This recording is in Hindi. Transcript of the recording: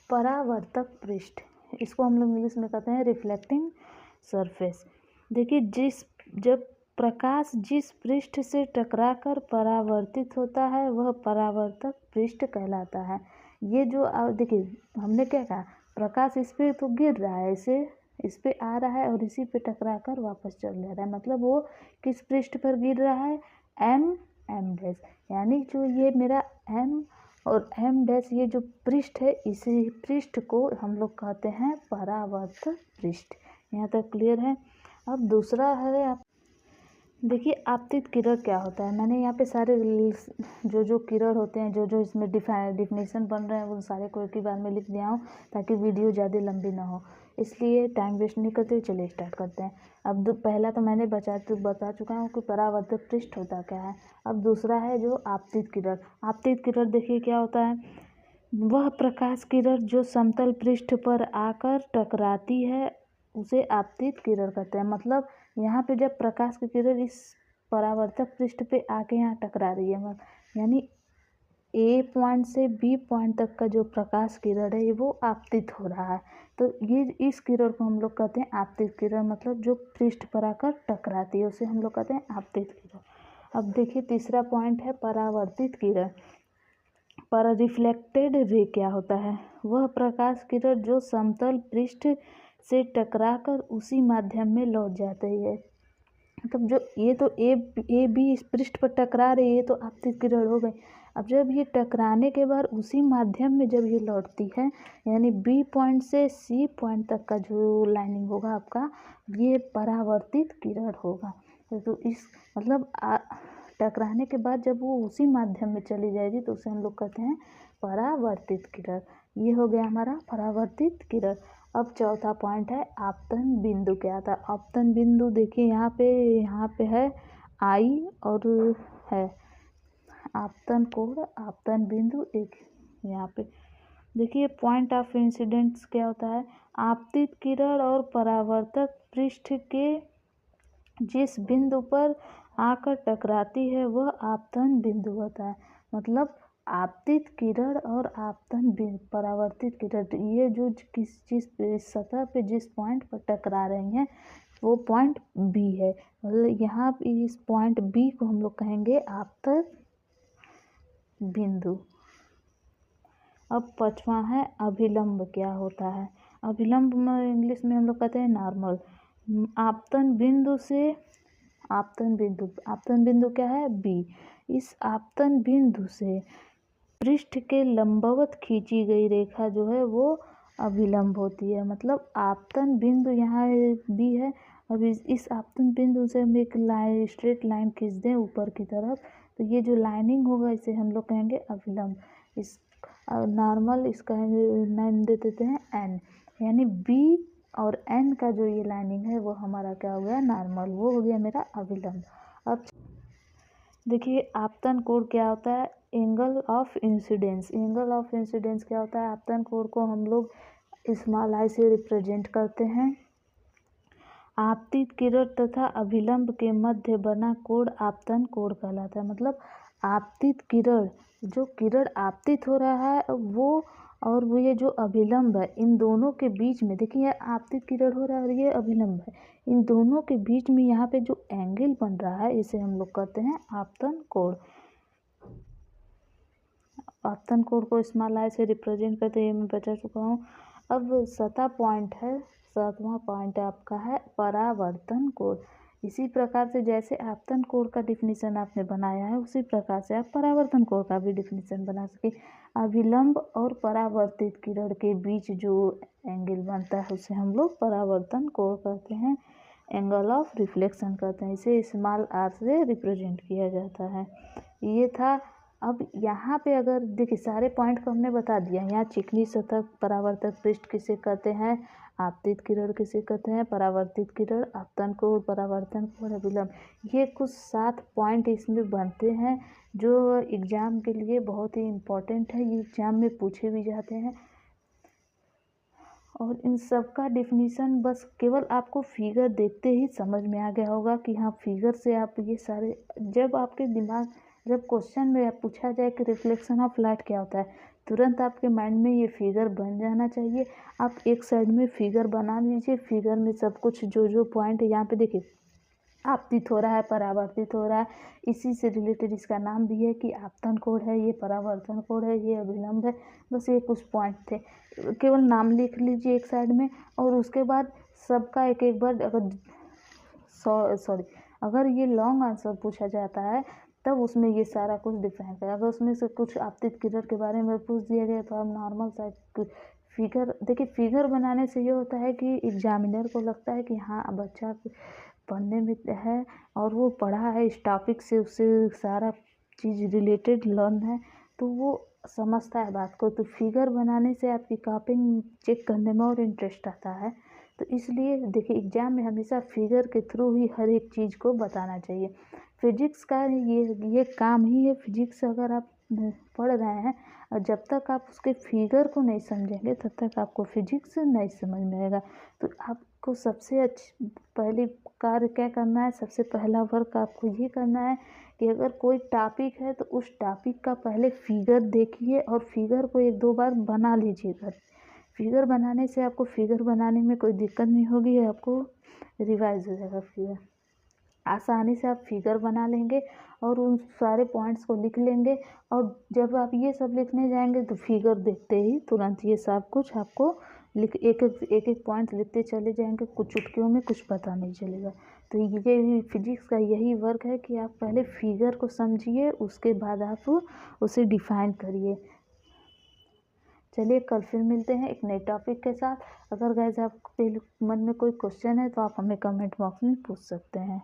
परावर्तक पृष्ठ, इसको हम लोग इंग्लिश में कहते हैं रिफ्लेक्टिंग सरफेस। देखिए जब प्रकाश जिस पृष्ठ से टकराकर परावर्तित होता है वह परावर्तक पृष्ठ कहलाता है। ये जो देखिए हमने क्या कहा, प्रकाश इस पे तो गिर रहा है, इस पे आ रहा है और इसी पे टकराकर वापस चल जा रहा है, मतलब वो किस पृष्ठ पर गिर रहा है, एम डैश। यानी जो ये मेरा एम और एम डैश ये जो पृष्ठ है, इसी पृष्ठ को हम लोग कहते हैं परावर्तक पृष्ठ। यहाँ तक क्लियर है। अब दूसरा है, आप देखिए आपतित किरण क्या होता है। मैंने यहाँ पे सारे जो किरण होते हैं, जो इसमें डिफिनेशन बन रहे हैं, वो सारे को एक ही बार में लिख दिया हूँ ताकि वीडियो ज़्यादा लंबी ना हो, इसलिए टाइम वेस्ट नहीं करते हुए चलिए स्टार्ट करते हैं। अब पहला तो मैंने बता चुका हूँ कि परावर्तक पृष्ठ होता क्या है। अब दूसरा है जो आपतित किरण। आपतित किरण देखिए क्या होता है, वह प्रकाश किरण जो समतल पृष्ठ पर आकर टकराती है उसे आपतित किरण कहते हैं। मतलब यहाँ पे जब प्रकाश की किरण इस परावर्तक पृष्ठ पे आके यहाँ टकरा रही है, यानी ए पॉइंट से बी पॉइंट तक का जो प्रकाश किरण है वो आपतित हो रहा है, तो ये इस किरण को हम लोग कहते हैं आपतित किरण। मतलब जो पृष्ठ पर आकर टकराती है उसे हम लोग कहते हैं आपतित किरण। अब देखिए तीसरा पॉइंट है परावर्तित किरण। पर रिफ्लेक्टेड रे क्या होता है, वह प्रकाश किरण जो समतल पृष्ठ से टकराकर उसी माध्यम में लौट जाती है। मतलब जो ये तो ए बी इस पृष्ठ पर टकरा रही है तो आपतित किरण हो गई। अब जब ये टकराने के बाद उसी माध्यम में जब ये लौटती है, यानी बी पॉइंट से सी पॉइंट तक का जो लाइनिंग होगा आपका, ये परावर्तित किरण होगा। तो इस मतलब टकराने के बाद जब वो उसी माध्यम में चली जाएगी तो उसे हम लोग कहते हैं परावर्तित किरण। ये हो गया हमारा परावर्तित किरण। अब चौथा पॉइंट है आपतन बिंदु क्या था। आपतन बिंदु देखिए यहाँ पे है आई और है आपतन कोण, आपतन बिंदु एक यहाँ पे। देखिए पॉइंट ऑफ इंसिडेंस क्या होता है, आपतित किरण और परावर्तक पृष्ठ के जिस बिंदु पर आकर टकराती है वह आपतन बिंदु होता है। मतलब आपतित किरण और आपतन परावर्तित किरण ये जो जिस सतह पे जिस पॉइंट पर टकरा रही हैं वो पॉइंट बी है। मतलब यहाँ इस पॉइंट बी को हम लोग कहेंगे आपतन बिंदु। अब पांचवा है अभिलंब क्या होता है। अभिलंब में इंग्लिश में हम लोग कहते हैं नॉर्मल। आपतन बिंदु क्या है, बी। इस आपतन बिंदु से पृष्ठ के लंबवत खींची गई रेखा जो है वो अभिलंब होती है। मतलब आपतन बिंदु यहाँ बी है, अब इस आपतन बिंदु से हम एक स्ट्रेट लाइन खींच दें ऊपर की तरफ, तो ये जो लाइनिंग होगा इसे हम लोग कहेंगे अभिलंब। इस नॉर्मल इसका नाम दे देते हैं एन, यानी बी और एन का जो ये लाइनिंग है वो हमारा क्या हो गया, नॉर्मल, वो हो गया मेरा अभिलंब। अब देखिए आपतन कोण क्या होता है, angle of incidence. Angle of incidence क्या होता है, आपतन कोण को हम लोग स्मॉल आई से रिप्रेजेंट करते हैं। आपतित किरण तथा अभिलंब के मध्य बना कोण आपतन कोण कहलाता है। मतलब आपतित किरण, जो किरण आपतित हो रहा है वो, और वो ये जो अभिलंब है, इन दोनों के बीच में देखिए ये आपतित किरण हो रहा है और ये अभिलंब है, इन दोनों के बीच में यहाँ पे जो एंगल बन रहा है इसे हम लोग कहते हैं आपतन कोण। आपतन कोण को स्मॉल आई से रिप्रेजेंट करते हैं, मैं बता चुका हूँ। अब सातवां पॉइंट आपका है परावर्तन कोण। इसी प्रकार से जैसे आपतन कोण का डिफिनीशन आपने बनाया है उसी प्रकार से आप परावर्तन कोण का भी डिफिनीशन बना सके। अभिलंब और परावर्तित किरण के बीच जो एंगल बनता है उसे हम लोग परावर्तन कोण कहते हैं, एंगल ऑफ रिफ्लेक्शन कहते हैं। इसे स्मॉल आर से रिप्रेजेंट किया जाता है। ये था। अब यहाँ पे अगर देखिए सारे पॉइंट को हमने बता दिया। यहाँ चिकनी सतह परावर्तक पृष्ठ किसे कहते हैं, आपतित किरण किसे कहते हैं, परावर्तित किरण, आपतन कोण, परावर्तन कोण, अभिलंब। ये कुछ 7 पॉइंट इसमें बनते हैं जो एग्जाम के लिए बहुत ही इम्पोर्टेंट है, ये एग्जाम में पूछे भी जाते हैं। और इन सब का डिफिनीशन बस केवल आपको फिगर देखते ही समझ में आ गया होगा कि हाँ फिगर से आप ये सारे, जब आपके दिमाग, जब क्वेश्चन में पूछा जाए कि रिफ्लेक्शन ऑफ लाइट क्या होता है तुरंत आपके माइंड में ये फिगर बन जाना चाहिए। आप एक साइड में फिगर बना लीजिए, फिगर में सब कुछ जो जो पॉइंट है यहाँ पे देखिए, आपतित हो रहा है, परावर्तित हो रहा है, इसी से रिलेटेड इसका नाम भी है कि आपतन कोण है, ये परावर्तन कोण है, ये अभिलंब है। बस ये कुछ पॉइंट थे, केवल नाम लिख लीजिए एक साइड में, और उसके बाद सबका एक एक बार अगर ये लॉन्ग आंसर पूछा जाता है तब उसमें ये सारा कुछ डिफाइन करें। अगर उसमें से कुछ आपतित किरण के बारे में पूछ दिया गया तो आप नॉर्मल सा फिगर देखिए। फिगर बनाने से ये होता है कि एग्जामिनर को लगता है कि हाँ बच्चा पढ़ने में है और वो पढ़ा है इस टॉपिक से, उससे सारा चीज़ रिलेटेड लर्न है, तो वो समझता है बात को। तो फिगर बनाने से आपकी कॉपिंग चेक करने में और इंटरेस्ट आता है। तो इसलिए देखिए एग्ज़ाम में हमेशा फिगर के थ्रू ही हर एक चीज़ को बताना चाहिए। फिजिक्स का ये काम ही है। फिजिक्स अगर आप पढ़ रहे हैं और जब तक आप उसके फिगर को नहीं समझेंगे तब तक आपको फिजिक्स नहीं समझ में आएगा। तो आपको सबसे पहली कार्य क्या करना है, सबसे पहला वर्क आपको ये करना है कि अगर कोई टॉपिक है तो उस टॉपिक का पहले फिगर देखिए और फिगर को एक दो बार बना लीजिएगा। फिगर बनाने से आपको फिगर बनाने में कोई दिक्कत नहीं होगी, आपको रिवाइज हो जाएगा फिगर। आसानी से आप फिगर बना लेंगे और उन सारे पॉइंट्स को लिख लेंगे, और जब आप ये सब लिखने जाएंगे तो फिगर देखते ही तुरंत ये सब कुछ आपको एक एक पॉइंट लिखते चले जाएंगे, कुछ चुटकियों में कुछ पता नहीं चलेगा। तो ये फिजिक्स का यही वर्क है कि आप पहले फिगर को समझिए, उसके बाद आप उसे डिफाइन करिए। चलिए कल फिर मिलते हैं एक नए टॉपिक के साथ। अगर गाइस आपके मन में कोई क्वेश्चन है तो आप हमें कमेंट बॉक्स में पूछ सकते हैं।